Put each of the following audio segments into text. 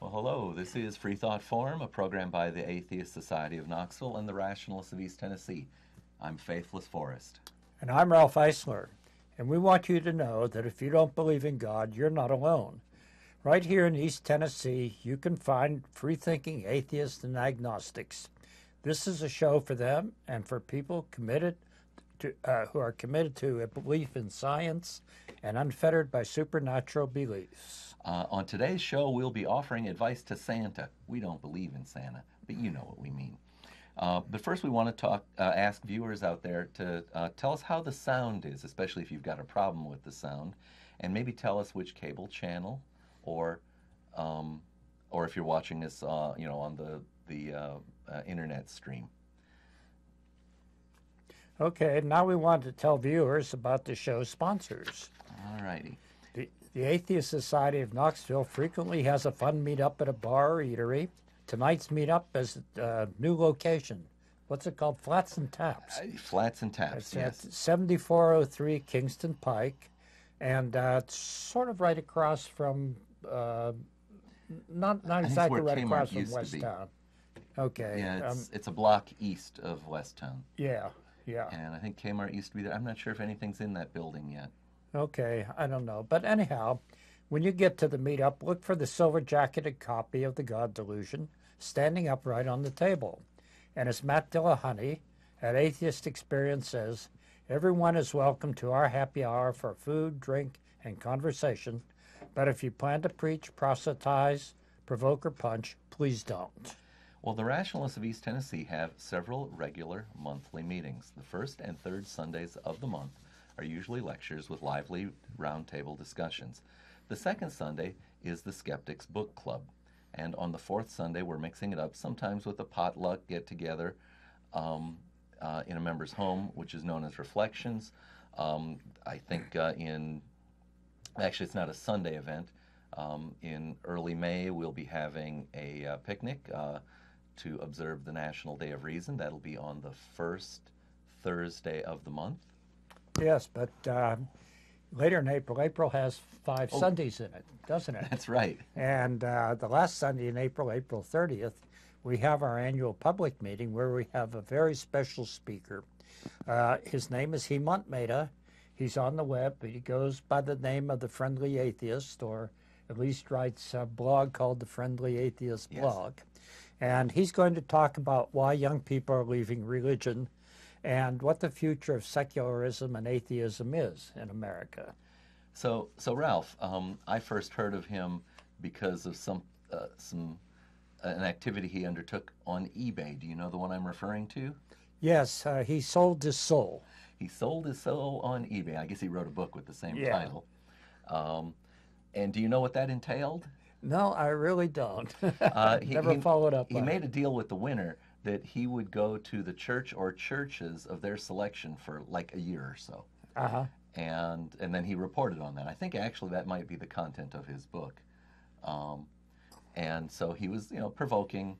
Well, hello. This is Freethought Forum, a program by the Atheist Society of Knoxville and the Rationalists of East Tennessee. I'm Faithless Forrest. And I'm Ralph Eisler. And we want you to know that if you don't believe in God, you're not alone. Right here in East Tennessee, you can find free-thinking atheists and agnostics. This is a show for them and for people committed to, who are committed to a belief in science and unfettered by supernatural beliefs. On today's show, we'll be offering advice to Santa. We don't believe in Santa, but you know what we mean. But first, we want to ask viewers out there to tell us how the sound is, especially if you've got a problem with the sound, and maybe tell us which cable channel, or if you're watching us, on the internet stream. Okay, now we want to tell viewers about the show's sponsors. All righty. The Atheist Society of Knoxville frequently has a fun meetup at a bar or eatery. Tonight's meetup is a new location. What's it called? Flats and Taps. Flats and Taps, it's yes. At 7403 Kingston Pike, and it's sort of right across from, not exactly right across from Westtown. Okay. Yeah, it's a block east of Westtown. Yeah. And I think Kmart used to be there. I'm not sure if anything's in that building yet. Okay, I don't know. But anyhow, when you get to the meetup, look for the silver-jacketed copy of The God Delusion standing upright on the table. And as Matt Dillahunty at Atheist Experience says, everyone is welcome to our happy hour for food, drink, and conversation. But if you plan to preach, proselytize, provoke, or punch, please don't. Well, the Rationalists of East Tennessee have several regular monthly meetings. The first and third Sundays of the month are usually lectures with lively roundtable discussions. The second Sunday is the Skeptics Book Club. And on the fourth Sunday, we're mixing it up, sometimes with a potluck get-together in a member's home, which is known as Reflections. I think actually it's not a Sunday event. In early May, we'll be having a picnic to observe the National Day of Reason. That'll be on the first Thursday of the month. Yes, but later in April has five Sundays in it, doesn't it? That's right. And the last Sunday in April 30th, we have our annual public meeting where we have a very special speaker. His name is Hemant Mehta. He's on the web. He goes by the name of the Friendly Atheist, or at least writes a blog called the Friendly Atheist blog. And he's going to talk about why young people are leaving religion and what the future of secularism and atheism is in America. So Ralph, I first heard of him because of an activity he undertook on eBay. Do you know the one I'm referring to? Yes, he sold his soul. He sold his soul on eBay. I guess he wrote a book with the same title. And do you know what that entailed? No, I really don't. Never followed up on it. He made a deal with the winner that he would go to the church or churches of their selection for like a year or so. And then he reported on that. I think actually that might be the content of his book. And so he was, provoking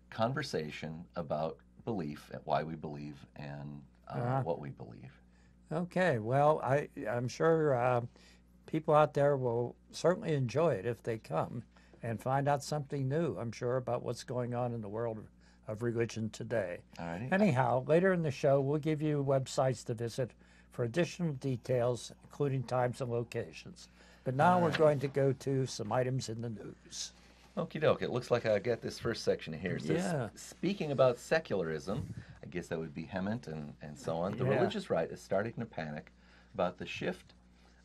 conversation about belief, why we believe, and what we believe. Okay, well, I'm sure people out there will certainly enjoy it if they come and find out something new, I'm sure, about what's going on in the world of religion today. All righty. Anyhow, later in the show, we'll give you websites to visit for additional details, including times and locations. But now we're going to go to some items in the news. Okie doke. It looks like I got this first section here. It says, speaking about secularism, I guess that would be Hemant and so on, the religious right is starting to panic about the shift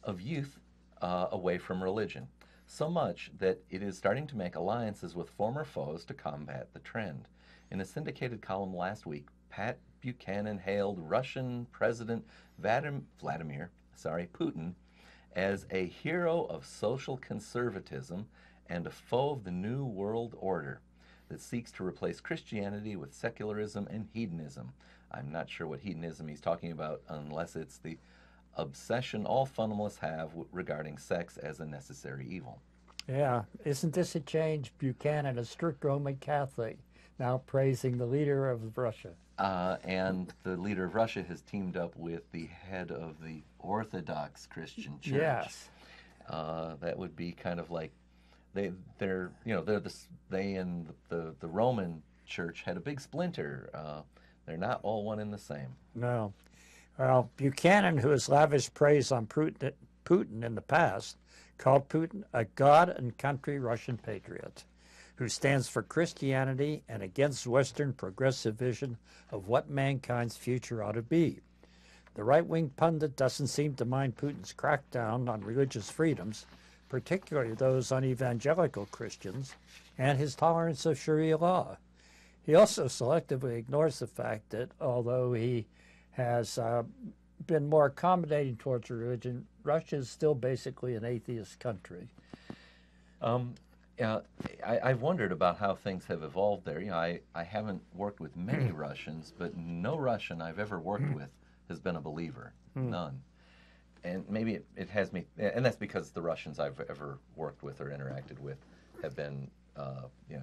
of youth away from religion, so much that it is starting to make alliances with former foes to combat the trend. In a syndicated column last week, Pat Buchanan hailed Russian President Vladimir Putin as a hero of social conservatism and a foe of the New World Order that seeks to replace Christianity with secularism and hedonism. I'm not sure what hedonism he's talking about unless it's the obsession all fundamentalists have regarding sex as a necessary evil. Yeah, isn't this a change? Buchanan, a strict Roman Catholic, now praising the leader of Russia. And the leader of Russia has teamed up with the head of the Orthodox Christian Church. Yes. That would be kind of like they and the Roman Church had a big splinter. They're not all one and the same. No. Well, Buchanan, who has lavished praise on Putin in the past, called Putin a God and country Russian patriot who stands for Christianity and against Western progressive vision of what mankind's future ought to be. The right-wing pundit doesn't seem to mind Putin's crackdown on religious freedoms, particularly those on evangelical Christians, and his tolerance of Sharia law. He also selectively ignores the fact that although he has been more accommodating towards religion, Russia is still basically an atheist country. I've wondered about how things have evolved there. I haven't worked with many Russians, but no Russian I've ever worked with has been a believer. None. And maybe it has me, and that's because the Russians I've ever worked with or interacted with have been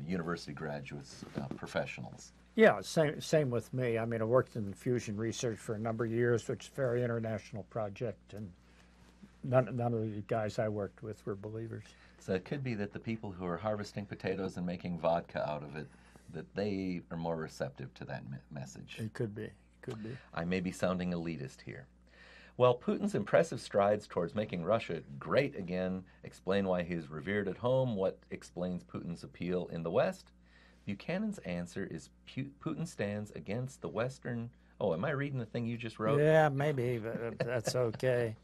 university graduates, professionals. Yeah, same with me. I mean, I worked in fusion research for a number of years, which is a very international project, and none of the guys I worked with were believers. So it could be that the people who are harvesting potatoes and making vodka out of it, that they are more receptive to that message. It could be. I may be sounding elitist here. Well, Putin's impressive strides towards making Russia great again explain why he is revered at home. What explains Putin's appeal in the West? Buchanan's answer is Putin stands against the Western... Oh, am I reading the thing you just wrote? Yeah, maybe, but that's okay.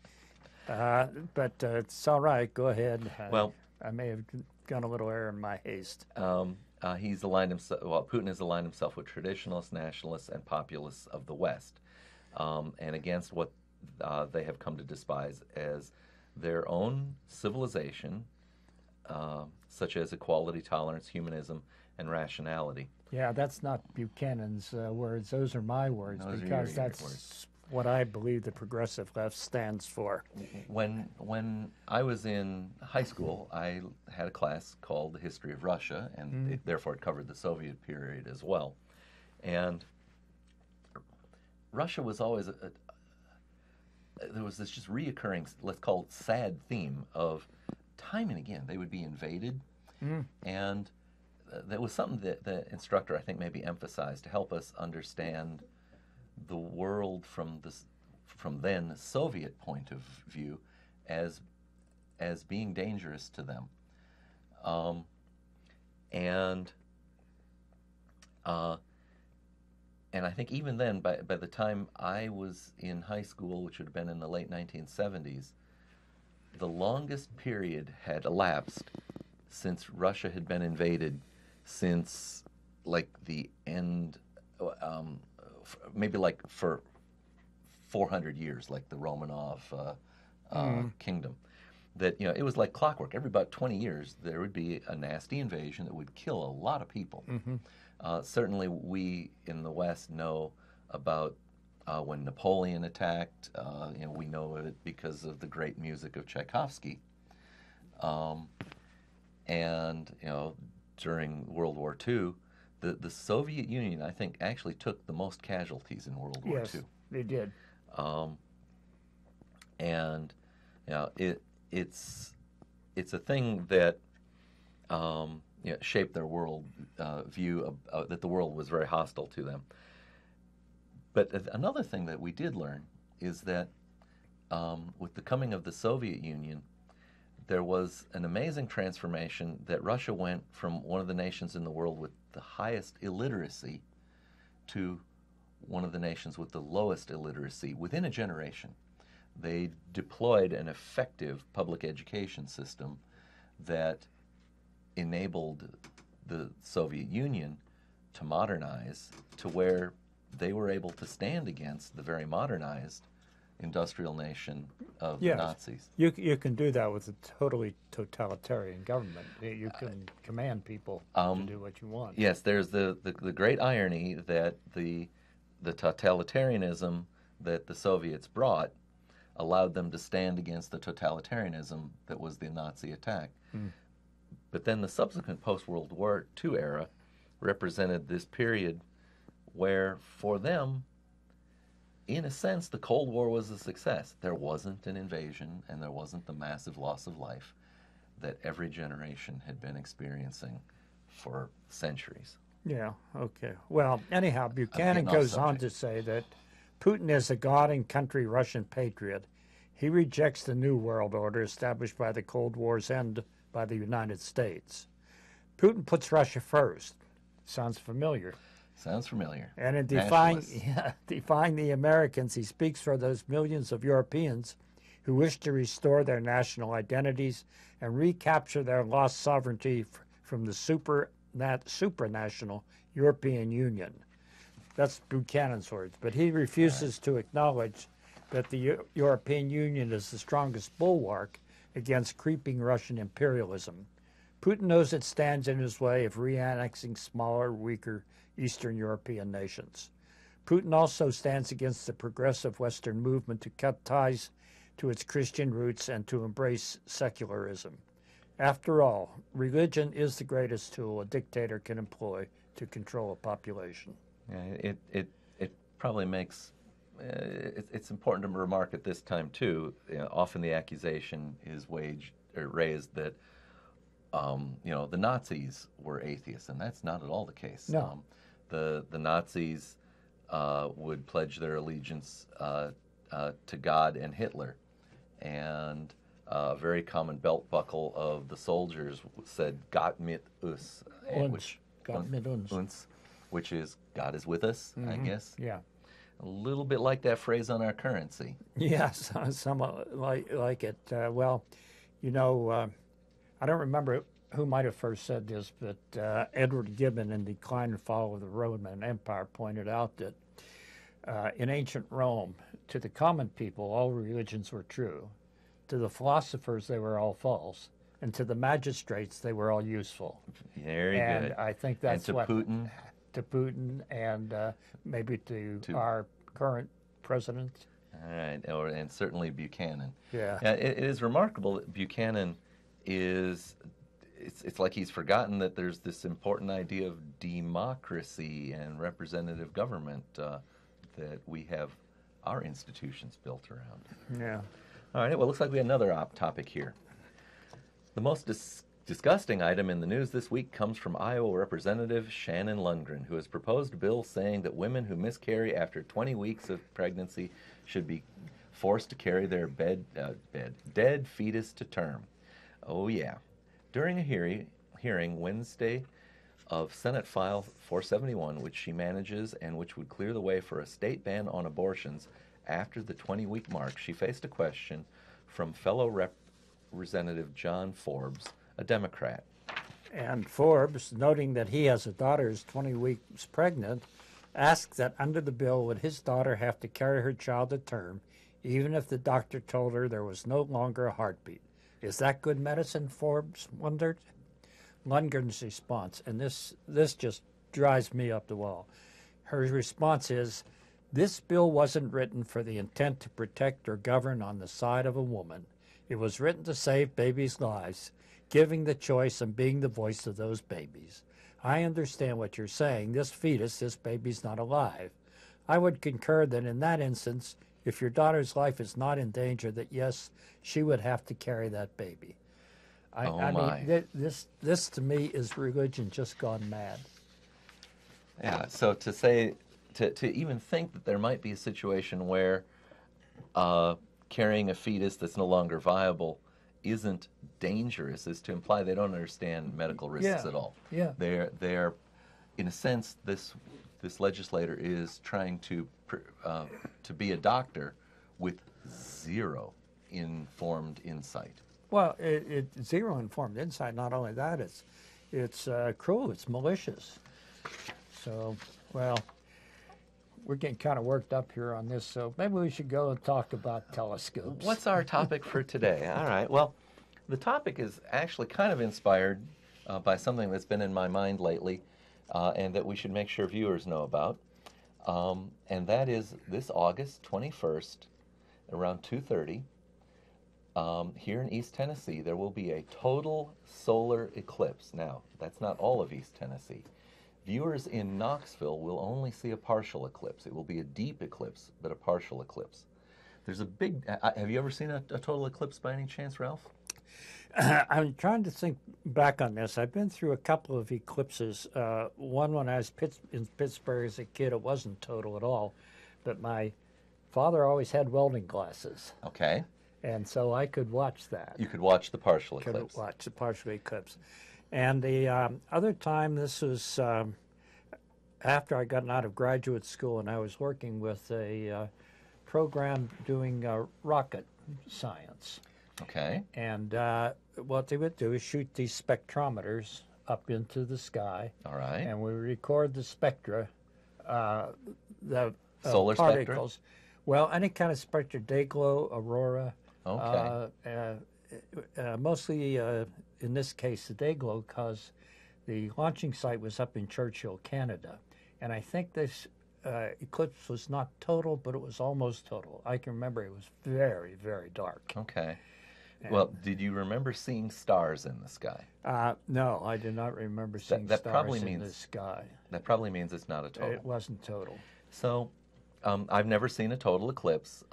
But it's all right. Go ahead. Well, I may have gone a little error in my haste. He's aligned himself. Well, Putin has aligned himself with traditionalists, nationalists, and populists of the West, and against what they have come to despise as their own civilization, such as equality, tolerance, humanism, and rationality. Yeah, that's not Buchanan's words. Those are my words, because that's words. What I believe the progressive left stands for. When I was in high school, I had a class called The History of Russia, and therefore it covered the Soviet period as well. And Russia was always there was this just reoccurring, let's call it sad theme of time and again they would be invaded, and that was something that the instructor I think maybe emphasized to help us understand the world from then Soviet point of view as being dangerous to them, and I think even then, by the time I was in high school, which would have been in the late 1970s, the longest period had elapsed since Russia had been invaded since like the end, maybe like for 400 years, like the Romanov kingdom. That, it was like clockwork. Every about 20 years, there would be a nasty invasion that would kill a lot of people. Certainly, we in the West know about when Napoleon attacked. We know it because of the great music of Tchaikovsky. And during World War II, the Soviet Union, I think, actually took the most casualties in World War II. Yes, they did. And it's a thing that shaped their world view of, that the world was very hostile to them. But another thing that we did learn is that with the coming of the Soviet Union, there was an amazing transformation that Russia went from one of the nations in the world with the highest illiteracy to one of the nations with the lowest illiteracy within a generation. They deployed an effective public education system that enabled the Soviet Union to modernize to where they were able to stand against the very modernized industrial nation of the Nazis. You can do that with a totally totalitarian government. You can command people to do what you want. Yes, there's the great irony that the totalitarianism that the Soviets brought allowed them to stand against the totalitarianism that was the Nazi attack. But then the subsequent post-World War II era represented this period where, for them, in a sense, the Cold War was a success. There wasn't an invasion, and there wasn't the massive loss of life. that every generation had been experiencing for centuries. Yeah, okay. Well, anyhow, Buchanan goes on to say that Putin is a God and country Russian patriot. He rejects the New World Order established by the Cold War's end by the United States. Putin puts Russia first. Sounds familiar. Sounds familiar. And in defying the Americans, he speaks for those millions of Europeans who wish to restore their national identities and recapture their lost sovereignty from the supranational European Union. That's Buchanan's words. But he refuses to acknowledge that the European Union is the strongest bulwark against creeping Russian imperialism. Putin knows it stands in his way of re-annexing smaller, weaker Eastern European nations. Putin also stands against the progressive Western movement to cut ties to its Christian roots and to embrace secularism. After all, religion is the greatest tool a dictator can employ to control a population. Yeah, it probably makes it's important to remark at this time too. Often the accusation is raised that the Nazis were atheists, and that's not at all the case. No. The Nazis would pledge their allegiance to God and Hitler, and a very common belt buckle of the soldiers said "Gott mit uns," which is God is with us, I guess. Yeah. A little bit like that phrase on our currency. Yes, somewhat like it. I don't remember who might have first said this, but Edward Gibbon in Decline and Fall of the Roman Empire pointed out that in ancient Rome, to the common people, all religions were true. To the philosophers, they were all false. And to the magistrates, they were all useful. Very good. And I think that's and to Putin? To Putin and maybe to our current president. All right, and certainly Buchanan. Yeah. It is remarkable that Buchanan is, it's like he's forgotten that there's this important idea of democracy and representative government that we have our institutions built around. Yeah. All right, well, it looks like we have another topic here. The most disgusting item in the news this week comes from Iowa Representative Shannon Lundgren, who has proposed a bill saying that women who miscarry after 20 weeks of pregnancy should be forced to carry their dead fetus to term. Oh, yeah. During a hearing Wednesday of Senate File 471, which she manages and which would clear the way for a state ban on abortions after the 20-week mark, she faced a question from fellow Representative John Forbes, a Democrat. And Forbes, noting that he has a daughter who's 20 weeks pregnant, asked that under the bill would his daughter have to carry her child to term, even if the doctor told her there was no longer a heartbeat. Is that good medicine, Forbes wondered? Lundgren's response, and this just drives me up the wall. Her response is, this bill wasn't written for the intent to protect or govern on the side of a woman. It was written to save babies' lives, giving the choice and being the voice of those babies. I understand what you're saying. This baby's not alive. I would concur that in that instance, if your daughter's life is not in danger, that yes, she would have to carry that baby. I mean, this to me is religion just gone mad. Yeah, so to say, to even think that there might be a situation where carrying a fetus that's no longer viable isn't dangerous is to imply they don't understand medical risks at all. Yeah. They're in a sense, this legislator is trying to be a doctor with zero informed insight. Well, it's zero informed insight. Not only that, it's cruel. It's malicious. So, well, we're getting kind of worked up here on this, so maybe we should go and talk about telescopes. What's our topic for today? All right. Well, the topic is actually kind of inspired by something that's been in my mind lately, and that we should make sure viewers know about. And that is this August 21st, around 2:30, here in East Tennessee, there will be a total solar eclipse. Now, that's not all of East Tennessee. Viewers in Knoxville will only see a partial eclipse. It will be a deep eclipse, but a partial eclipse. There's a big... have you ever seen a total eclipse by any chance, Ralph? I'm trying to think back on this. I've been through a couple of eclipses. One when I was in Pittsburgh as a kid, it wasn't total at all, but my father always had welding glasses. Okay. And so I could watch that. You could watch the partial eclipse. Could watch the partial eclipse. And the other time, this was after I gotten out of graduate school, and I was working with a program doing rocket science. Okay. And what they would do is shoot these spectrometers up into the sky. All right. And we record the spectra, the solar particles. spectra? Well, any kind of spectra, day glow, aurora. Okay. Mostly, in this case, the day glow, because the launching site was up in Churchill, Canada. And I think this eclipse was not total, but it was almost total. I can remember it was very, very dark. Okay. Well, did you remember seeing stars in the sky? No, I did not remember seeing that stars probably in means, the sky. That probably means it's not a total. It wasn't total. So, I've never seen a total eclipse.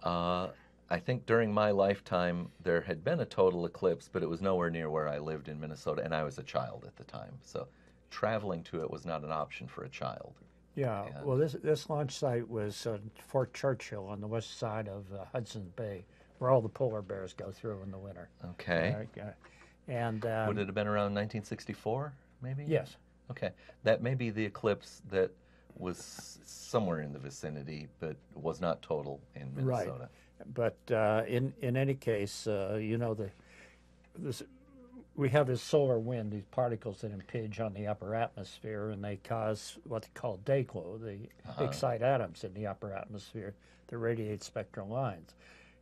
I think during my lifetime there had been a total eclipse, but it was nowhere near where I lived in Minnesota, and I was a child at the time. So, traveling to it was not an option for a child. Yeah, And well, this launch site was Fort Churchill on the west side of Hudson Bay, where all the polar bears go through in the winter. Okay. And would it have been around 1964, maybe? Yes. Okay. That may be the eclipse that was somewhere in the vicinity, but was not total in Minnesota. Right. But in any case, you know, we have this solar wind, these particles that impinge on the upper atmosphere, and they cause what they call day glow. They excite atoms in the upper atmosphere that radiate spectral lines.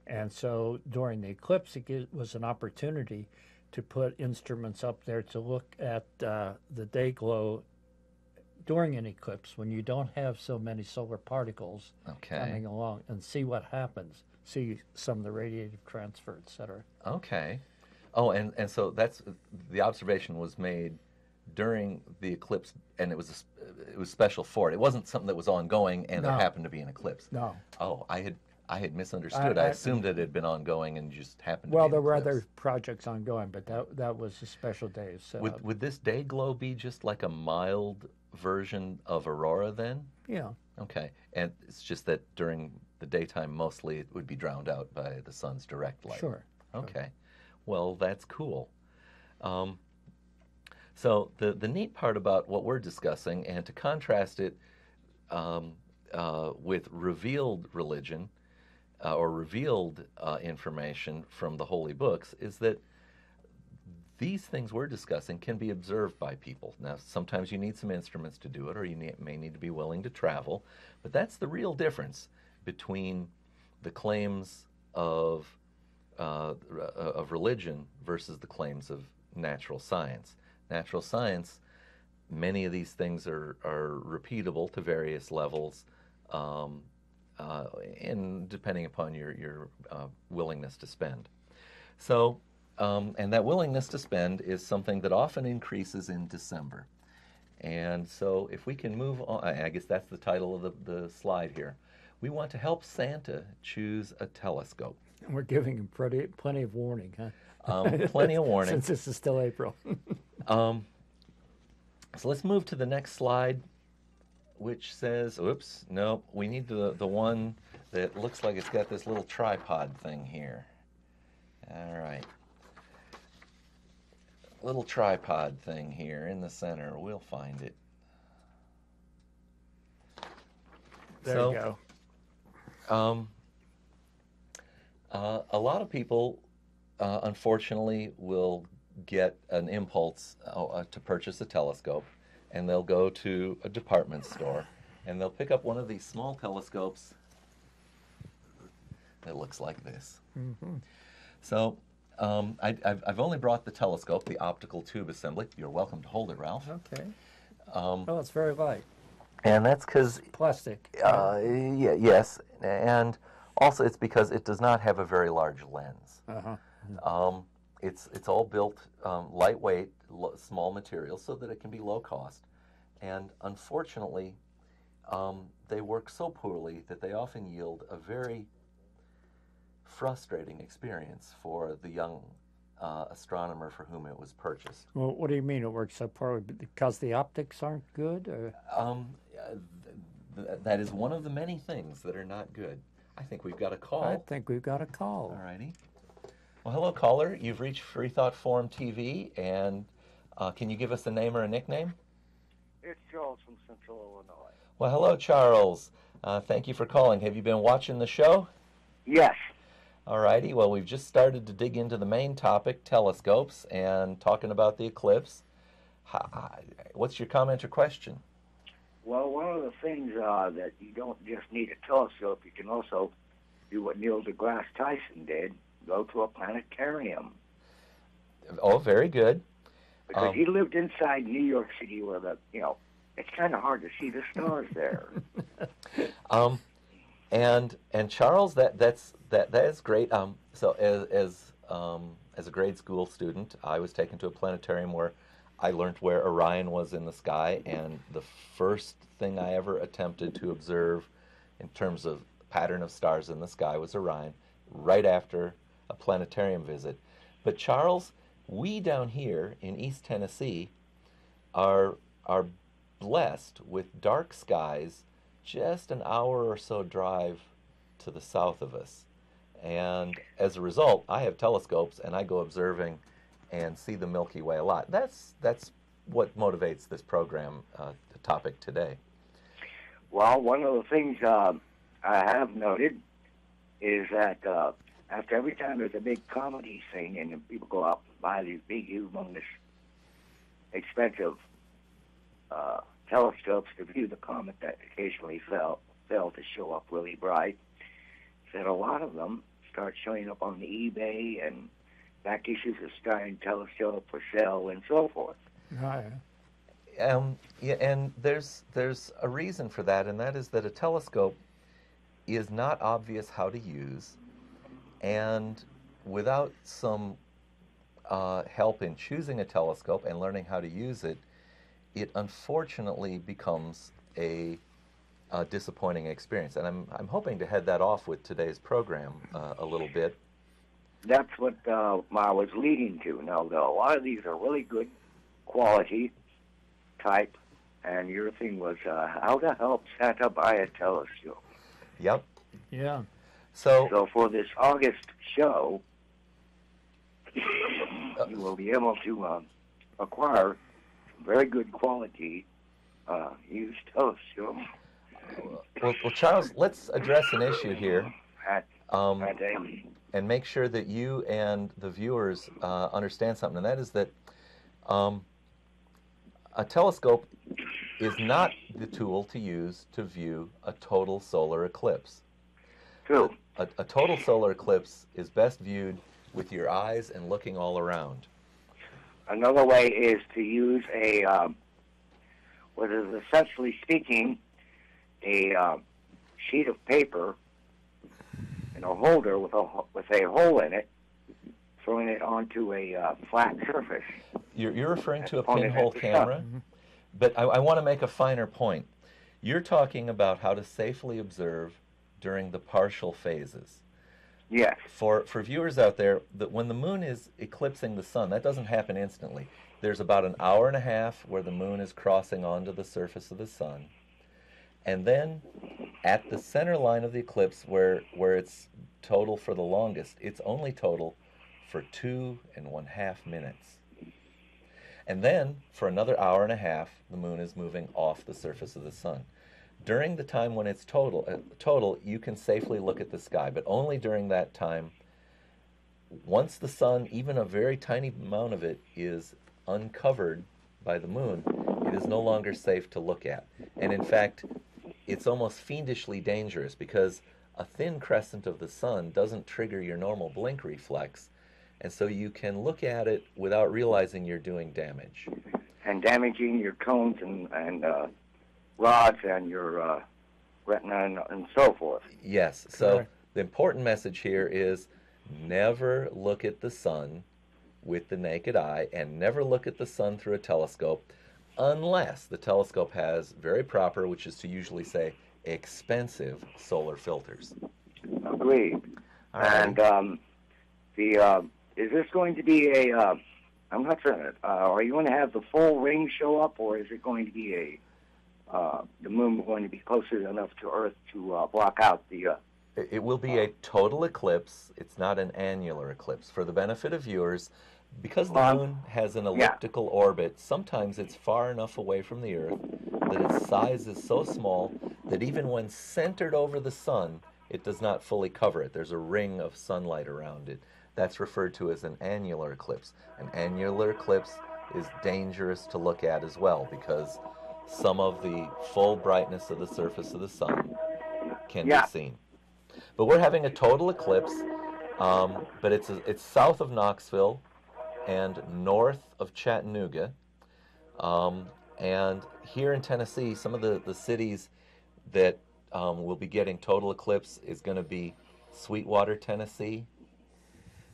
And so during the eclipse, it was an opportunity to put instruments up there to look at the day glow during an eclipse when you don't have so many solar particles coming along, and see what happens, see some of the radiative transfer, et cetera. Okay. Oh, and so that's the observation was made during the eclipse, and it was special for it. It wasn't something that was ongoing, and there happened to be an eclipse. No. Oh, I had misunderstood. I assumed it had been ongoing and just happened to be Well, an there were eclipse. other projects ongoing, but that was a special day. So Would this day glow be just like a mild version of aurora then? yeah. Okay. And it's just that during the daytime, mostly it would be drowned out by the sun's direct light. Sure. Okay. Well, that's cool. So the neat part about what we're discussing, and to contrast it with revealed religion or revealed information from the holy books, is that these things we're discussing can be observed by people. Now, sometimes you need some instruments to do it, or you may need to be willing to travel, but that's the real difference between the claims of religion versus the claims of natural science. Natural science, many of these things are repeatable to various levels, and depending upon your willingness to spend. So, and that willingness to spend is something that often increases in December. And so if we can move on, I guess that's the title of the slide here. We want to help Santa choose a telescope. And we're giving him plenty of warning, huh? Plenty of warning. Since this is still April. So let's move to the next slide, which says, oops, no, we need the one that looks like it's got this little tripod thing here. All right. Little tripod thing here in the center. We'll find it. There you go. A lot of people, unfortunately, will get an impulse to purchase a telescope, and they'll go to a department store, and they'll pick up one of these small telescopes that looks like this. Mm-hmm. So I've only brought the telescope, the optical tube assembly. You're welcome to hold it, Ralph. Okay. Oh, it's very light. And that's because plastic. Yes, and also it's because it does not have a very large lens. Uh-huh. It's all built lightweight, small materials, so that it can be low cost. And unfortunately, they work so poorly that they often yield a very frustrating experience for the young astronomer for whom it was purchased. Well, what do you mean it works so poorly? Because the optics aren't good? Or? That is one of the many things that are not good. I think we've got a call. I think we've got a call. All righty. Well, hello, caller. You've reached Freethought Forum TV, and can you give us a name or a nickname? It's Charles from Central Illinois. Well, hello, Charles. Thank you for calling. Have you been watching the show? Yes. All righty. Well, we've just started to dig into the main topic, telescopes, and talking about the eclipse. What's your comment or question? Well, one of the things that you don't just need a telescope, you can also do what Neil deGrasse Tyson did, go to a planetarium. Oh, very good. Because he lived inside New York City where it's kind of hard to see the stars there. And Charles, that is great. So as a grade school student, I was taken to a planetarium where I learned where Orion was in the sky, and the first thing I ever attempted to observe in terms of pattern of stars in the sky was Orion, right after a planetarium visit. But Charles, we down here in East Tennessee are blessed with dark skies just an hour or so drive to the south of us. And as a result, I have telescopes and I go observing and see the Milky Way a lot. That's what motivates this program, the topic today. Well, one of the things I have noted is that after every time there's a big comedy scene and people go out and buy these big, humongous, expensive telescopes to view the comet that occasionally fail to show up really bright, that a lot of them start showing up on the eBay and back issues of Sky and Telescope for sale and so forth. Right. Yeah, and there's a reason for that, and that is that a telescope is not obvious how to use, and without some help in choosing a telescope and learning how to use it, it unfortunately becomes a disappointing experience. And I'm hoping to head that off with today's program a little bit. That's what I was leading to. Now, a lot of these are really good quality type, and your thing was how to help Santa buy a telescope. Yep. Yeah. So for this August show, you will be able to acquire very good quality used telescope. Well, Charles, let's address an issue here. And make sure that you and the viewers understand something, and that is that a telescope is not the tool to use to view a total solar eclipse. True. A total solar eclipse is best viewed with your eyes and looking all around. Another way is to use what is essentially speaking, a sheet of paper in a holder with a hole in it, throwing it onto a flat surface. You're referring to a pinhole camera, mm-hmm. But I want to make a finer point. You're talking about how to safely observe during the partial phases. Yes. For viewers out there, that when the moon is eclipsing the sun, that doesn't happen instantly. There's about an hour and a half where the moon is crossing onto the surface of the sun. And then at the center line of the eclipse, where it's total for the longest, it's only total for 2.5 minutes. And then for another hour and a half, the moon is moving off the surface of the sun. During the time when it's total, you can safely look at the sky, but only during that time. Once the sun, even a very tiny amount of it, is uncovered by the moon, it is no longer safe to look at. And in fact, it's almost fiendishly dangerous because a thin crescent of the sun doesn't trigger your normal blink reflex, and so you can look at it without realizing you're doing damage. And damaging your cones and rods and your retina and so forth. Yes, so the important message here is never look at the sun with the naked eye and never look at the sun through a telescope unless the telescope has very proper, which is to usually say expensive, solar filters. Agreed. And is this going to be a? I'm not sure. Are you going to have the full ring show up, or is it going to be the moon going to be closer enough to Earth to block out the? It will be a total eclipse. It's not an annular eclipse. For the benefit of viewers, because the moon has an elliptical orbit, sometimes it's far enough away from the Earth that its size is so small that even when centered over the sun, it does not fully cover it. There's a ring of sunlight around it. That's referred to as an annular eclipse. An annular eclipse is dangerous to look at as well because some of the full brightness of the surface of the sun can be seen. But we're having a total eclipse, but it's south of Knoxville and north of Chattanooga. And here in Tennessee, some of the cities that will be getting total eclipse is going to be Sweetwater, Tennessee,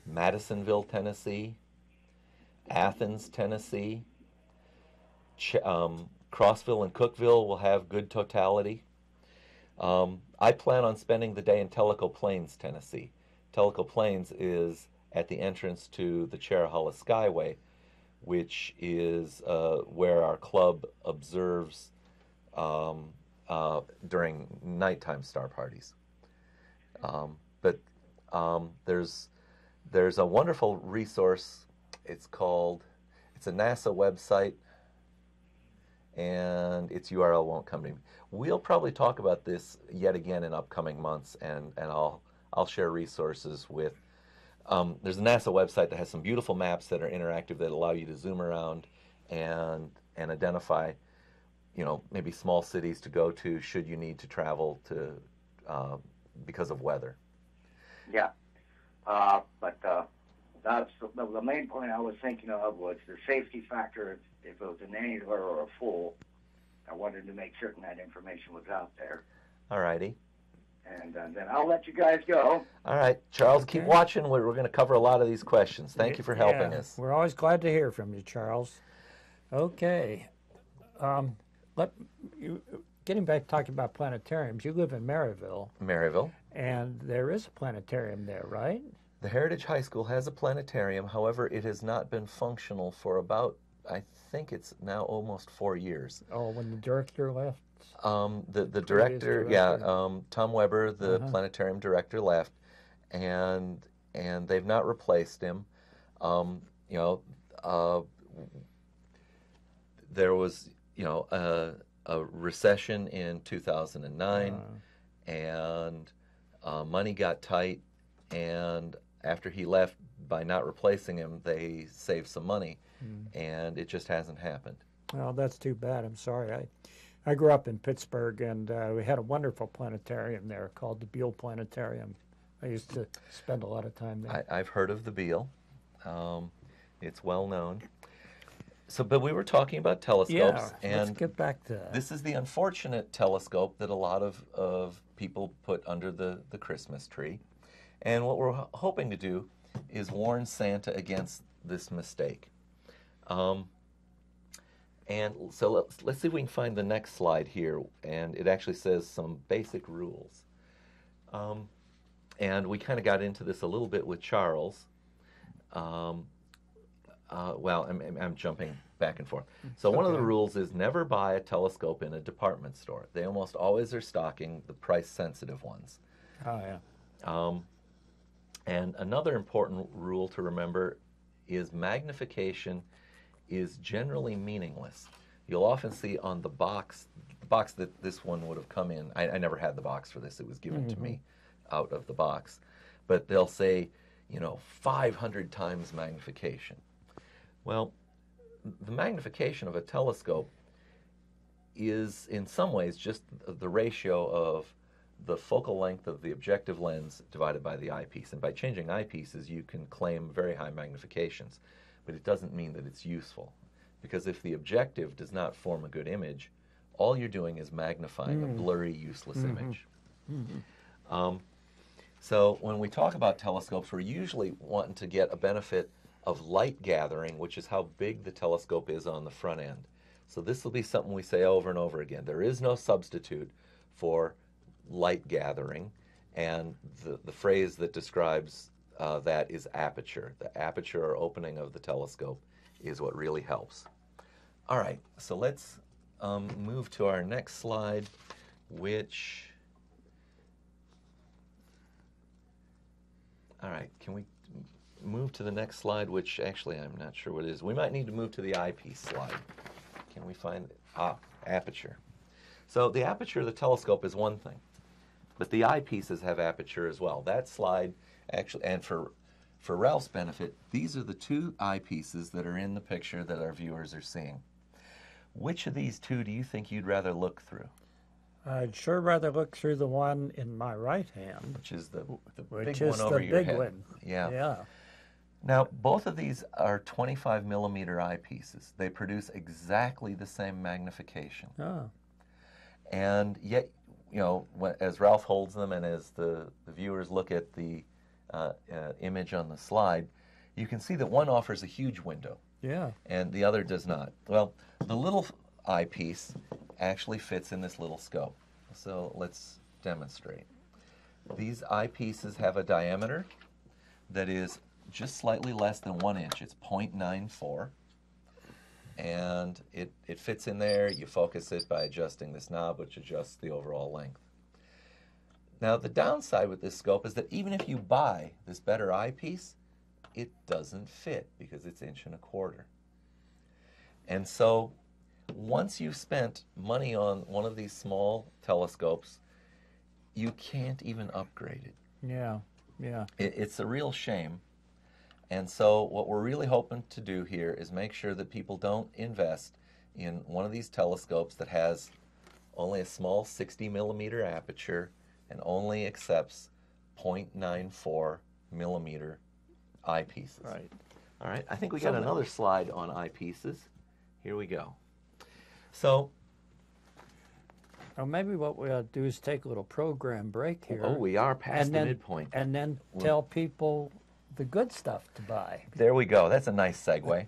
Madisonville, Tennessee, Athens, Tennessee, Crossville and Cookeville will have good totality. I plan on spending the day in Tellico Plains, Tennessee. Tellico Plains is at the entrance to the Cherahalla Skyway, which is where our club observes during nighttime star parties. But there's a wonderful resource. It's a NASA website, and its URL won't come to me. We'll probably talk about this yet again in upcoming months, and I'll share resources with. There's a NASA website that has some beautiful maps that are interactive that allow you to zoom around and identify, maybe small cities to go to should you need to travel to because of weather. Yeah, but that's the main point I was thinking of was the safety factor. If it was an annular or a full, I wanted to make certain that information was out there. All righty. And then I'll let you guys go. All right, Charles, keep watching. We're going to cover a lot of these questions. Thank you for helping us. We're always glad to hear from you, Charles. Okay. Getting back to talking about planetariums, you live in Maryville. Maryville. And there is a planetarium there, right? The Heritage High School has a planetarium. However, it has not been functional for about, I think it's now almost 4 years. Oh, when the director left? The director, Tom Weber, the planetarium director, left, and they've not replaced him. There was a recession in 2009, and money got tight, and after he left, by not replacing him, they saved some money, and it just hasn't happened. Well, that's too bad. I'm sorry. I grew up in Pittsburgh, and we had a wonderful planetarium there called the Beale Planetarium. I used to spend a lot of time there. I've heard of the Beale. It's well known. But we were talking about telescopes. Yeah, let's get back to that. This is the unfortunate telescope that a lot of people put under the Christmas tree. And what we're hoping to do is warn Santa against this mistake. And so let's see if we can find the next slide here. And it actually says some basic rules. And we kind of got into this a little bit with Charles. I'm jumping back and forth. So one of the rules is never buy a telescope in a department store. They almost always are stocking the price-sensitive ones. Oh, yeah. And another important rule to remember is magnification is generally meaningless. You'll often see on the box that this one would have come in. I never had the box for this. It was given to me out of the box. But they'll say, 500 times magnification. Well, the magnification of a telescope is in some ways just the ratio of the focal length of the objective lens divided by the eyepiece. And by changing eyepieces, you can claim very high magnifications. But it doesn't mean that it's useful. Because if the objective does not form a good image, all you're doing is magnifying a blurry, useless image. So when we talk about telescopes, we're usually wanting to get a benefit of light gathering, which is how big the telescope is on the front end. So this will be something we say over and over again. There is no substitute for light gathering, And the phrase that describes that is aperture. The aperture or opening of the telescope is what really helps. All right, so let's move to our next slide, which... All right, can we move to the next slide, which actually I'm not sure what it is. We might need to move to the eyepiece slide. Can we find... aperture. So the aperture of the telescope is one thing, but the eyepieces have aperture as well. That slide actually, and for Ralph's benefit, these are the two eyepieces that are in the picture that our viewers are seeing. Which of these two do you think you'd rather look through? I'd sure rather look through the one in my right hand. Which is the big one over your head. One. Yeah. Now, both of these are 25 millimeter eyepieces. They produce exactly the same magnification. Oh. And yet, you know, as Ralph holds them and as the viewers look at the image on the slide, you can see that one offers a huge window. Yeah. And the other does not. Well, the little eyepiece actually fits in this little scope. So let's demonstrate. These eyepieces have a diameter that is just slightly less than 1 inch. It's 0.94. And it fits in there. You focus it by adjusting this knob, which adjusts the overall length. Now, the downside with this scope is that even if you buy this better eyepiece, it doesn't fit because it's 1.25 inches. And so once you've spent money on one of these small telescopes, you can't even upgrade it. Yeah. It's a real shame. And so what we're really hoping to do here is make sure that people don't invest in one of these telescopes that has only a small 60 millimeter aperture and only accepts 0.94 millimeter eyepieces. Right. All right, I think we got another slide on eyepieces. Here we go. So, well, maybe what we ought to do is take a little program break here. Oh, we are past the midpoint. And then tell people the good stuff to buy. There we go. That's a nice segue.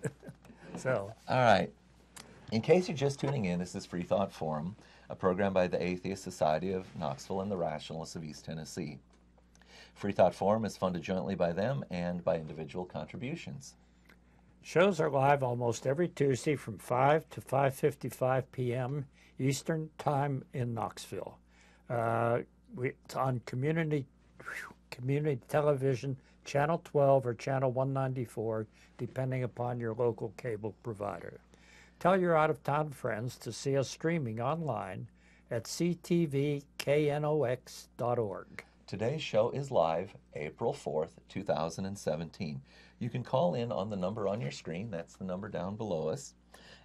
So, all right. In case you're just tuning in, this is Freethought Forum, a program by the Atheist Society of Knoxville and the Rationalists of East Tennessee. Freethought Forum is funded jointly by them and by individual contributions. Shows are live almost every Tuesday from 5 to 5:55 p.m. Eastern Time in Knoxville. It's on community television, Channel 12 or Channel 194, depending upon your local cable provider. Tell your out-of-town friends to see us streaming online at ctvknox.org. Today's show is live April 4th, 2017. You can call in on the number on your screen. That's the number down below us.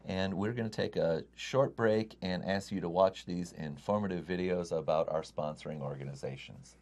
And we're going to take a short break and ask you to watch these informative videos about our sponsoring organizations.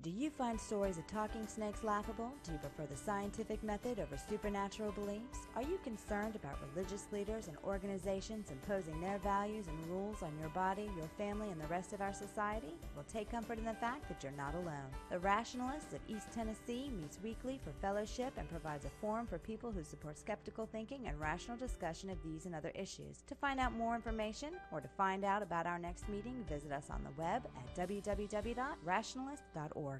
Do you find stories of talking snakes laughable? Do you prefer the scientific method over supernatural beliefs? Are you concerned about religious leaders and organizations imposing their values and rules on your body, your family, and the rest of our society? Well, take comfort in the fact that you're not alone. The Rationalists of East Tennessee meets weekly for fellowship and provides a forum for people who support skeptical thinking and rational discussion of these and other issues. To find out more information or to find out about our next meeting, visit us on the web at www.rationalist.org.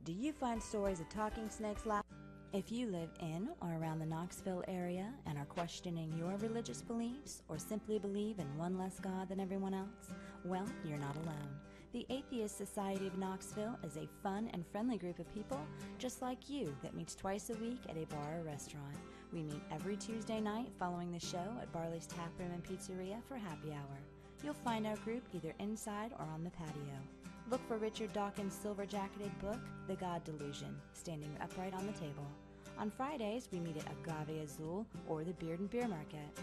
Do you find stories of talking snakes laughable? If you live in or around the Knoxville area and are questioning your religious beliefs or simply believe in one less God than everyone else, well, you're not alone. The Atheist Society of Knoxville is a fun and friendly group of people just like you that meets twice a week at a bar or restaurant. We meet every Tuesday night following the show at Barley's Tap Room and Pizzeria for happy hour. You'll find our group either inside or on the patio. Look for Richard Dawkins' silver-jacketed book, The God Delusion, standing upright on the table. On Fridays, we meet at Agave Azul or the Beard and Beer Market.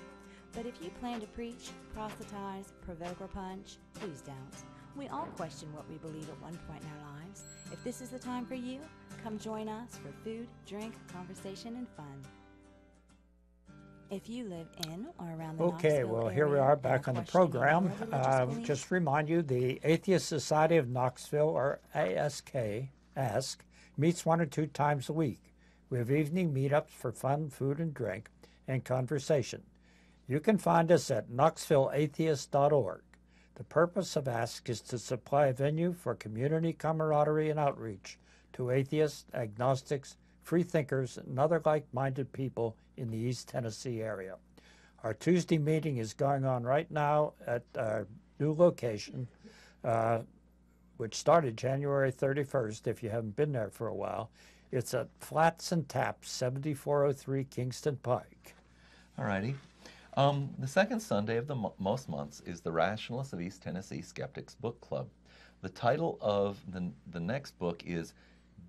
But if you plan to preach, proselytize, provoke, or punch, please don't. We all question what we believe at one point in our lives. If this is the time for you, come join us for food, drink, conversation, and fun. If you live in or around the Okay, well, here we are back on the program. Just remind you, the Atheist Society of Knoxville, or ASK, meets 1 or 2 times a week. We have evening meetups for fun, food, and drink. and conversation. You can find us at knoxvilleatheist.org. The purpose of ASK is to supply a venue for community camaraderie and outreach to atheists, agnostics, free thinkers, and other like-minded people in the East Tennessee area. Our Tuesday meeting is going on right now at our new location, which started January 31st, if you haven't been there for a while. It's at Flats and Taps, 7403 Kingston Pike. All righty. The second Sunday of most months is the Rationalists of East Tennessee Skeptics Book Club. The title of the next book is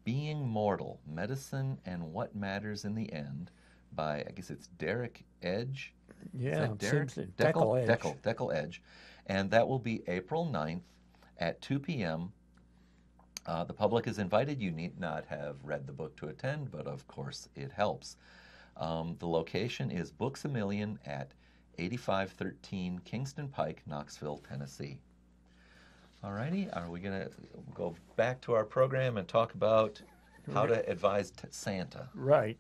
Being Mortal, Medicine and What Matters in the End by, I guess it's Derek Edge. Yeah, Deckel Edge. And that will be April 9th at 2 p.m. The public is invited. You need not have read the book to attend, but of course it helps. The location is Books A Million at 8513 Kingston Pike, Knoxville, Tennessee. All righty, are we going to go back to our program and talk about how to advise Santa? Right.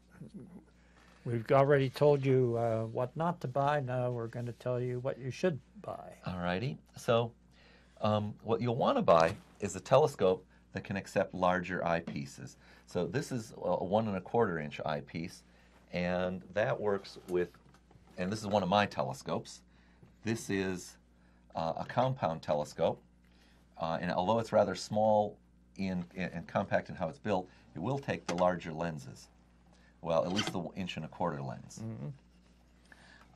We've already told you what not to buy. Now we're going to tell you what you should buy. All righty. So what you'll want to buy is a telescope that can accept larger eyepieces. So this is a 1 1/4 inch eyepiece, and that works with, and this is one of my telescopes. This is a compound telescope, and although it's rather small and compact in how it's built, it will take the larger lenses. Well, at least the 1 1/4 inch lens.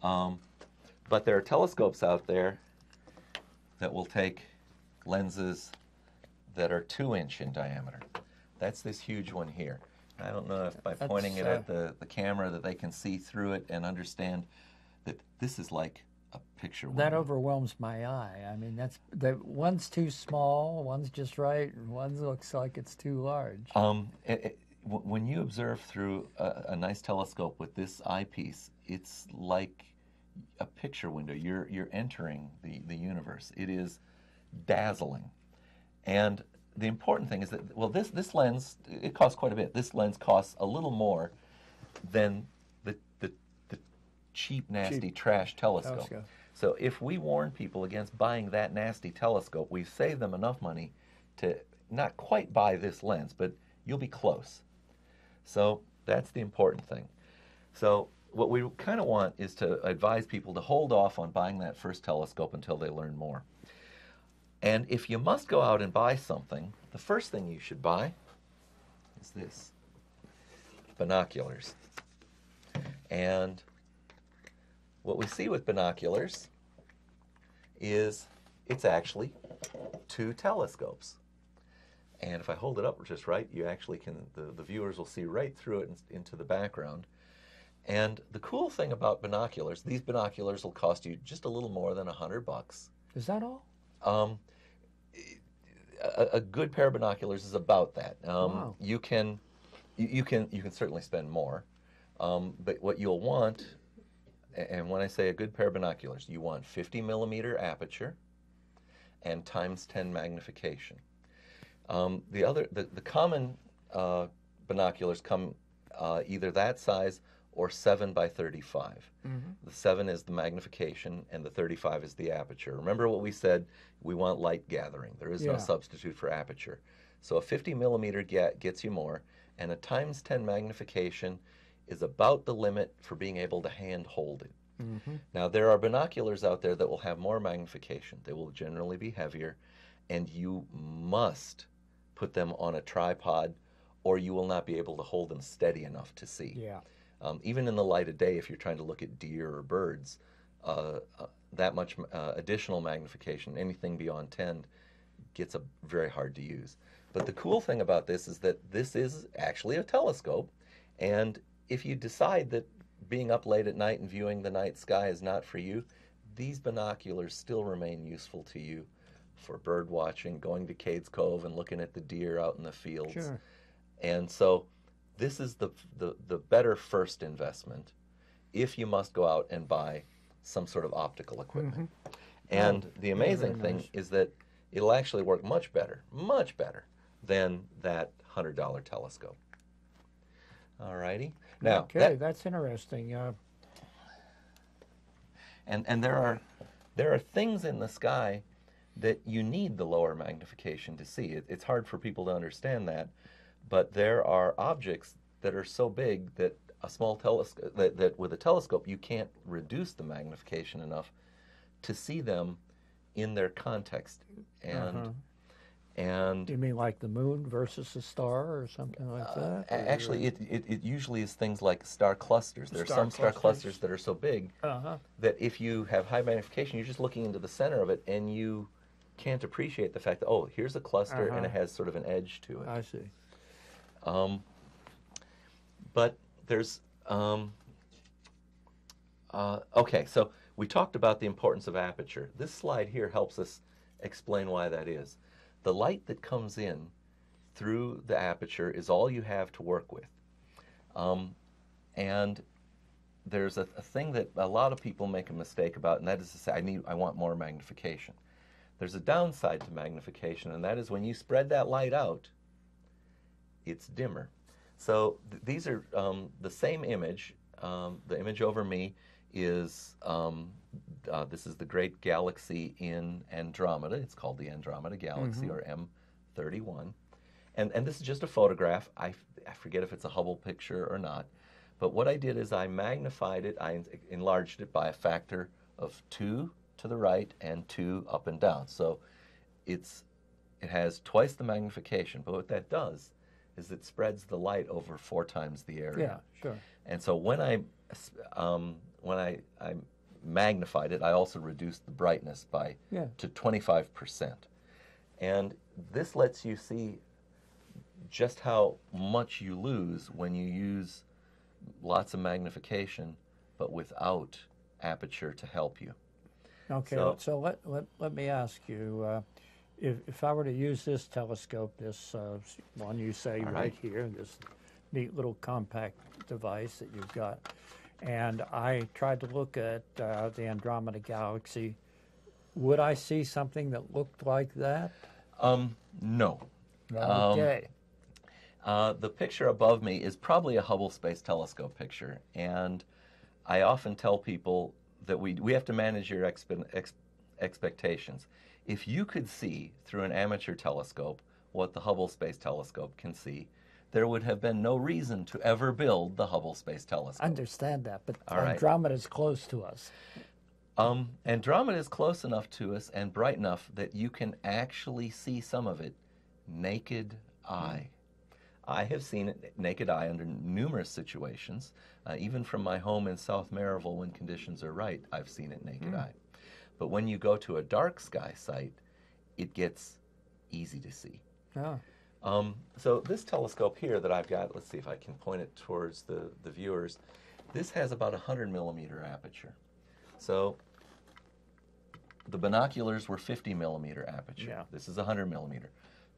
Mm-hmm. But there are telescopes out there that will take lenses that are 2 inch in diameter. That's this huge one here. I don't know if by pointing it at the camera that they can see through it and understand that this is like a picture window. That overwhelms my eye. I mean, one's too small, one's just right, and one looks like it's too large. When you observe through a nice telescope with this eyepiece, it's like a picture window. You're entering the universe. It is dazzling. And the important thing is that, well, this lens, it costs quite a bit. This lens costs a little more than the cheap, nasty trash telescope. So if we warn people against buying that nasty telescope, we've saved them enough money to not quite buy this lens, but you'll be close. So that's the important thing. So what we kind of want is to advise people to hold off on buying that first telescope until they learn more. And if you must go out and buy something, the first thing you should buy is this, binoculars. And what we see with binoculars is it's actually 2 telescopes. And if I hold it up just right, you actually can, the viewers will see right through it into the background. And the cool thing about binoculars, these binoculars will cost you just a little more than $100. Is that all? A good pair of binoculars is about that. Wow. You can certainly spend more, but what you'll want, and when I say a good pair of binoculars, you want 50 millimeter aperture and ×10 magnification. The common binoculars come either that size or 7 by 35. Mm-hmm. The 7 is the magnification and the 35 is the aperture. Remember what we said, we want light gathering. There is no substitute for aperture. So a 50 millimeter gets you more, and a ×10 magnification is about the limit for being able to hand hold it. Mm-hmm. Now there are binoculars out there that will have more magnification. They will generally be heavier, and you must put them on a tripod or you will not be able to hold them steady enough to see. Yeah. Even in the light of day, if you're trying to look at deer or birds, that much additional magnification, anything beyond 10, gets very hard to use. But the cool thing about this is that this is actually a telescope, and if you decide that being up late at night and viewing the night sky is not for you, these binoculars still remain useful to you for bird watching, going to Cades Cove and looking at the deer out in the fields. Sure. And so this is the better first investment if you must go out and buy some sort of optical equipment. Mm-hmm. And the amazing thing is that it'll actually work much better than that $100 telescope. All righty. Now, okay, that's interesting. And there are things in the sky that you need the lower magnification to see. It's hard for people to understand that, but there are objects that are so big that a small telescope, that with a telescope you can't reduce the magnification enough to see them in their context. And you mean like the moon versus a star or something like that? Actually, it usually is things like star clusters. There are some star clusters that are so big that if you have high magnification, you're just looking into the center of it, and you can't appreciate the fact that, oh, here's a cluster, and it has sort of an edge to it. I see. But there's... okay, so we talked about the importance of aperture. This slide here helps us explain why that is. The light that comes in through the aperture is all you have to work with. And there's a thing that a lot of people make a mistake about, and that is to say, I want more magnification. There's a downside to magnification, and that is when you spread that light out, it's dimmer. So these are the same image. The image over me is, this is the great galaxy in Andromeda. It's called the Andromeda Galaxy, or M31. And this is just a photograph. I forget if it's a Hubble picture or not. But what I did is I magnified it. I enlarged it by a factor of 2 to the right and 2 up and down. So it has twice the magnification. But what that does is it spreads the light over 4 times the area. Yeah, sure. And so when I magnified it, I also reduced the brightness to 25%. And this lets you see just how much you lose when you use lots of magnification, but without aperture to help you. Okay, so let me ask you, if I were to use this telescope, this one you say right here, this neat little compact device that you've got, and I tried to look at the Andromeda Galaxy, would I see something that looked like that? No. Okay. The picture above me is probably a Hubble Space Telescope picture, and I often tell people that we have to manage your expectations. If you could see through an amateur telescope what the Hubble Space Telescope can see, there would have been no reason to ever build the Hubble Space Telescope. I understand that, but Andromeda is close to us. Andromeda is close enough to us and bright enough that you can actually see some of it naked eye. I have seen it naked eye under numerous situations. Even from my home in South Maryville, when conditions are right, I've seen it naked eye. But when you go to a dark sky site, it gets easy to see. So this telescope here that I've got, let's see if I can point it towards the viewers. This has about 100 millimeter aperture. So the binoculars were 50 millimeter aperture. This is 100 millimeter.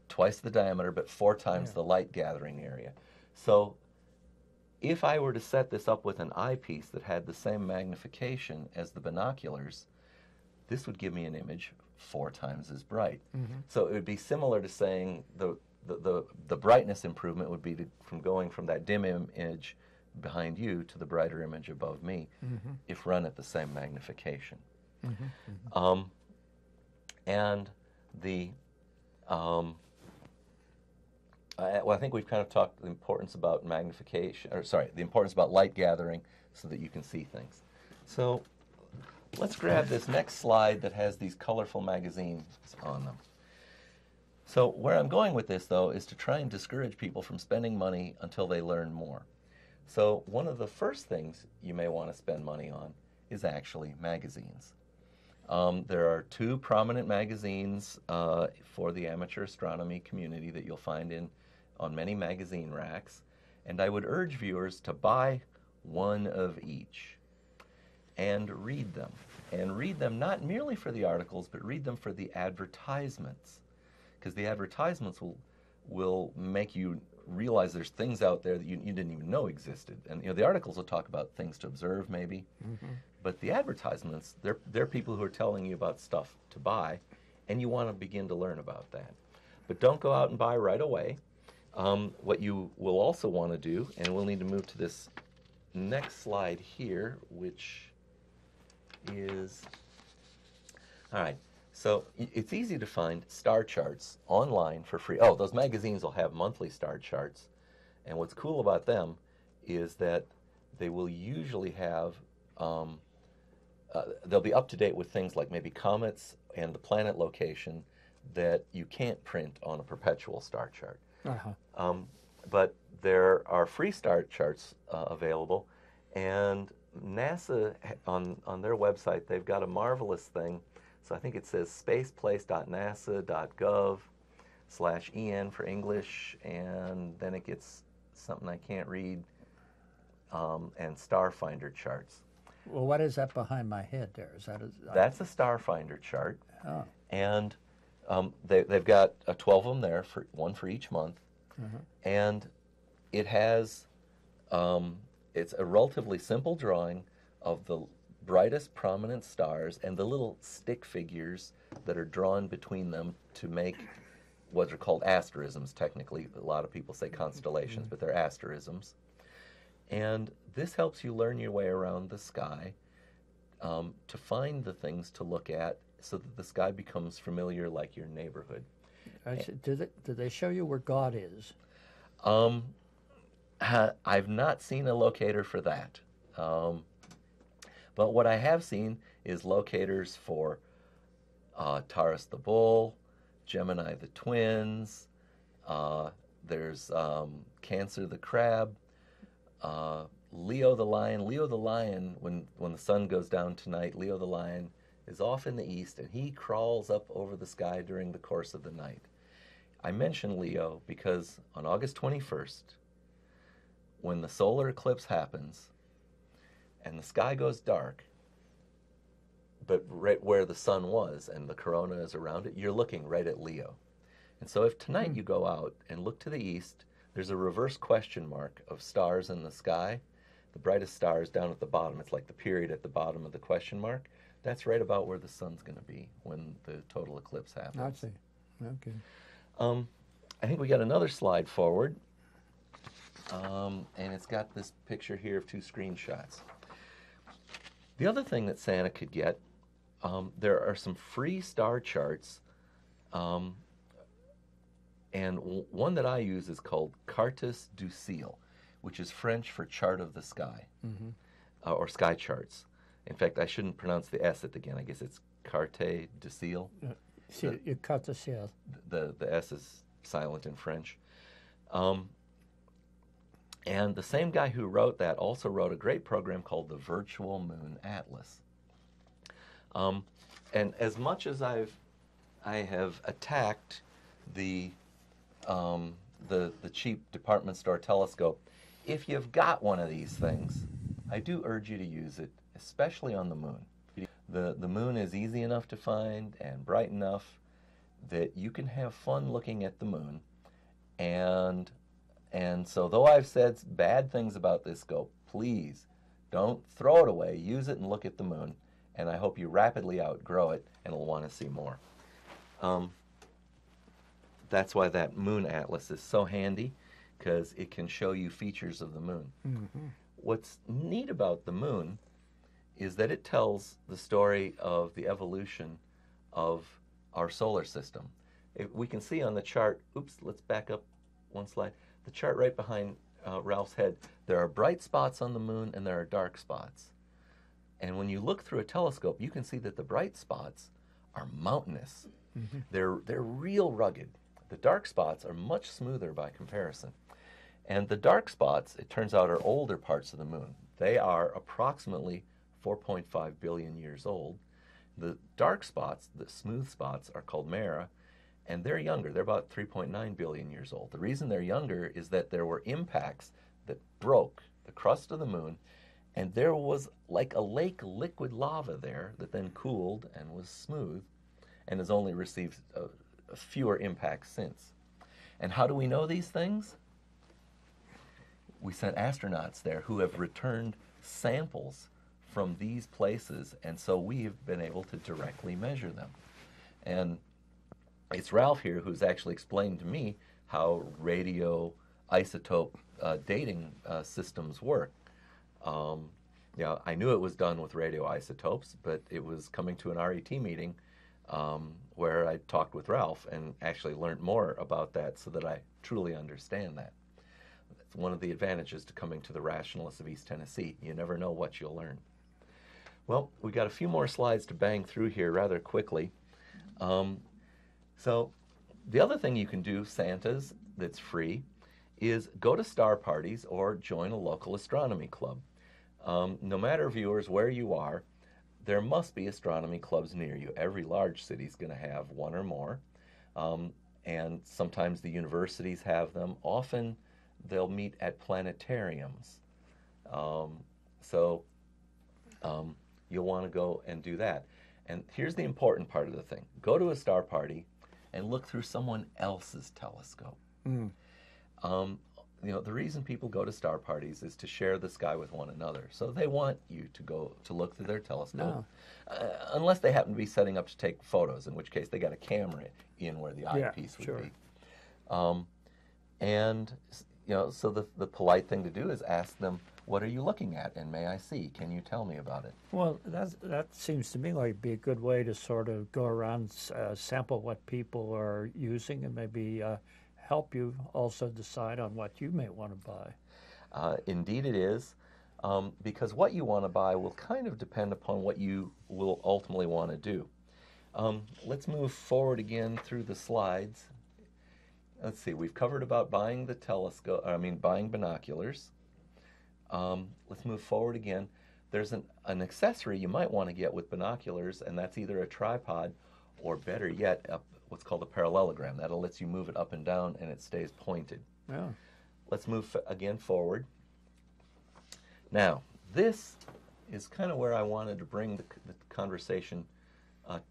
Twice the diameter, but 4 times the light gathering area. So if I were to set this up with an eyepiece that had the same magnification as the binoculars, this would give me an image 4 times as bright. So it would be similar to saying the brightness improvement would be from going from that dim image behind you to the brighter image above me, if run at the same magnification. And the well, I think we've kind of talked the importance about magnification, or sorry, the importance about light gathering so that you can see things. So let's grab this next slide that has these colorful magazines on them. So where I'm going with this, though, is to try and discourage people from spending money until they learn more. So one of the first things you may want to spend money on is actually magazines. There are 2 prominent magazines for the amateur astronomy community that you'll find on many magazine racks, and I would urge viewers to buy one of each and read them. And read them not merely for the articles, but read them for the advertisements, because the advertisements will make you realize there's things out there that you didn't even know existed. And the articles will talk about things to observe maybe, but the advertisements, they're people who are telling you about stuff to buy, and you want to begin to learn about that. But don't go out and buy right away. What you will also want to do, and we'll need to move to this next slide here, which is, all right, so it's easy to find star charts online for free. Oh, those magazines will have monthly star charts. And what's cool about them is that they will usually have, they'll be up to date with things like maybe comets and the planet location that you can't print on a perpetual star chart. But there are free star charts available, and NASA, on their website, they've got a marvelous thing. So I think it says spaceplace.nasa.gov/en for English, and then it gets something I can't read, and Starfinder charts. Well, what is that behind my head there? Is that That's a Starfinder chart. Oh. And they've got 12 of them there, one for each month. And it has, it's a relatively simple drawing of the brightest prominent stars and the little stick figures that are drawn between them to make what are called asterisms, technically. A lot of people say constellations, but they're asterisms. And this helps you learn your way around the sky, to find the things to look at so that the sky becomes familiar like your neighborhood. Do they show you where God is? I've not seen a locator for that. But what I have seen is locators for Taurus the Bull, Gemini the Twins, there's Cancer the Crab, Leo the Lion. Leo the Lion, when the sun goes down tonight, Leo the Lion is off in the east, and he crawls up over the sky during the course of the night. I mention Leo because on August 21st, when the solar eclipse happens and the sky goes dark, but right where the sun was and the corona is around it, you're looking right at Leo. And so if tonight you go out and look to the east, there's a reverse question mark of stars in the sky. The brightest star is down at the bottom. It's like the period at the bottom of the question mark. That's right about where the sun's going to be when the total eclipse happens. I see. Okay. I think we got another slide forward, and it's got this picture here of two screenshots. The other thing that Santa could get, there are some free star charts, and one that I use is called Cartes du Ciel, which is French for chart of the sky, or sky charts. In fact, I shouldn't pronounce the S at the end. I guess it's Carte du Ciel. You cut the ciel. The S is silent in French. And the same guy who wrote that also wrote a great program called the Virtual Moon Atlas. And as much as I have attacked the cheap department store telescope, if you've got one of these things, I do urge you to use it, especially on the moon. The moon is easy enough to find and bright enough that you can have fun looking at the moon. And so though I've said bad things about this scope, please don't throw it away. Use it and look at the moon. And I hope you rapidly outgrow it and will want to see more. That's why that moon atlas is so handy, because it can show you features of the moon. What's neat about the moon is that it tells the story of the evolution of our solar system. We can see on the chart, oops, let's back up one slide. The chart right behind Ralph's head, there are bright spots on the moon and there are dark spots. And when you look through a telescope, you can see that the bright spots are mountainous. They're real rugged. The dark spots are much smoother by comparison. And the dark spots, it turns out, are older parts of the moon. They are approximately 4.5 billion years old. The dark spots, the smooth spots, are called Mera, and they're younger. They're about 3.9 billion years old. The reason they're younger is that there were impacts that broke the crust of the moon, and there was like a lake liquid lava there that then cooled and was smooth and has only received fewer impacts since. And how do we know these things? We sent astronauts there who have returned samples from these places, and so we have been able to directly measure them. And it's Ralph here who's actually explained to me how radioisotope dating systems work. Yeah, I knew it was done with radioisotopes, but it was coming to an RET meeting where I talked with Ralph and actually learned more about that so that I truly understand that. It's one of the advantages to coming to the Rationalists of East Tennessee. You never know what you'll learn. Well, we got a few more slides to bang through here rather quickly. So the other thing you can do, Santa's, that's free, is go to star parties or join a local astronomy club. No matter, viewers, where you are, there must be astronomy clubs near you. Every large city is going to have one or more, and sometimes the universities have them. Often they'll meet at planetariums. So you'll want to go and do that. And here's the important part of the thing. Go to a star party and look through someone else's telescope. You know, the reason people go to star parties is to share the sky with one another. So they want you to go to look through their telescope, unless they happen to be setting up to take photos, in which case they got a camera in where the eyepiece would be. And you know, so the polite thing to do is ask them, "What are you looking at? And may I see? Can you tell me about it?" Well, that seems to me like it'd be a good way to sort of go around, sample what people are using, and maybe help you also decide on what you may want to buy. Indeed it is, because what you want to buy will kind of depend upon what you will ultimately want to do. Let's move forward again through the slides. Let's see, we've covered about buying the telescope, buying binoculars. Let's move forward again. There's an accessory you might want to get with binoculars, and that's either a tripod or, better yet, what's called a parallelogram. That'll let you move it up and down and it stays pointed. Yeah. Let's move again forward. Now, this is kind of where I wanted to bring the conversation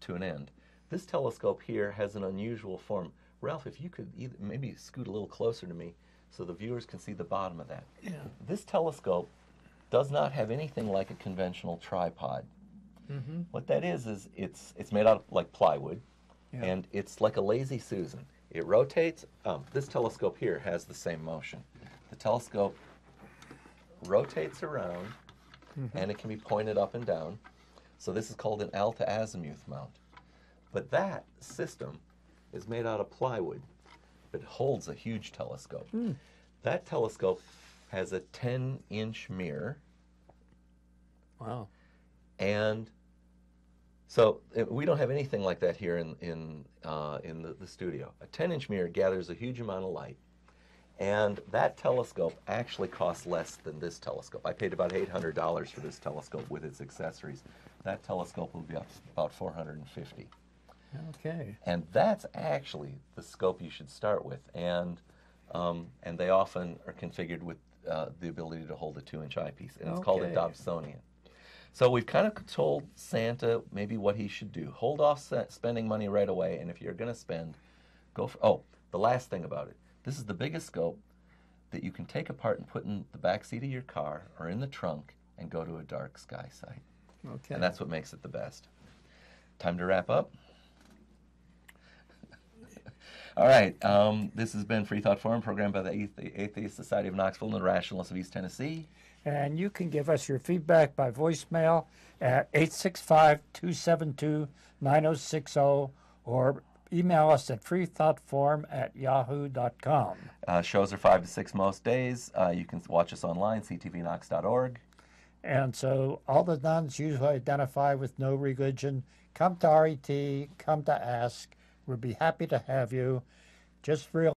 to an end. This telescope here has an unusual form. Ralph, if you could maybe scoot a little closer to me so the viewers can see the bottom of that. Yeah. This telescope does not have anything like a conventional tripod. What that is it's made out of like plywood. Yeah. And it's like a lazy Susan. It rotates. This telescope here has the same motion. The telescope rotates around, and it can be pointed up and down. So this is called an alto-azimuth mount. But that system is made out of plywood. It holds a huge telescope. That telescope has a 10-inch mirror. Wow. And so we don't have anything like that here in the studio. A 10-inch mirror gathers a huge amount of light, and that telescope actually costs less than this telescope. I paid about $800 for this telescope with its accessories. That telescope will be about $450. Okay. And that's actually the scope you should start with, and they often are configured with the ability to hold a 2-inch eyepiece, and it's called a Dobsonian. So we've kind of told Santa maybe what he should do. Hold off spending money right away, and if you're going to spend, go for... Oh, the last thing about it. This is the biggest scope that you can take apart and put in the back seat of your car or in the trunk and go to a dark sky site. Okay. And that's what makes it the best. Time to wrap up. All right, this has been Freethought Forum, programmed by the Atheist Society of Knoxville and the Rationalists of East Tennessee. And you can give us your feedback by voicemail at 865-272-9060 or email us at freethoughtforum@yahoo.com. Shows are 5 to 6 most days. You can watch us online, ctvknox.org. And so all the nuns usually identify with no religion. Come to RET, come to ask. We'll be happy to have you. Just real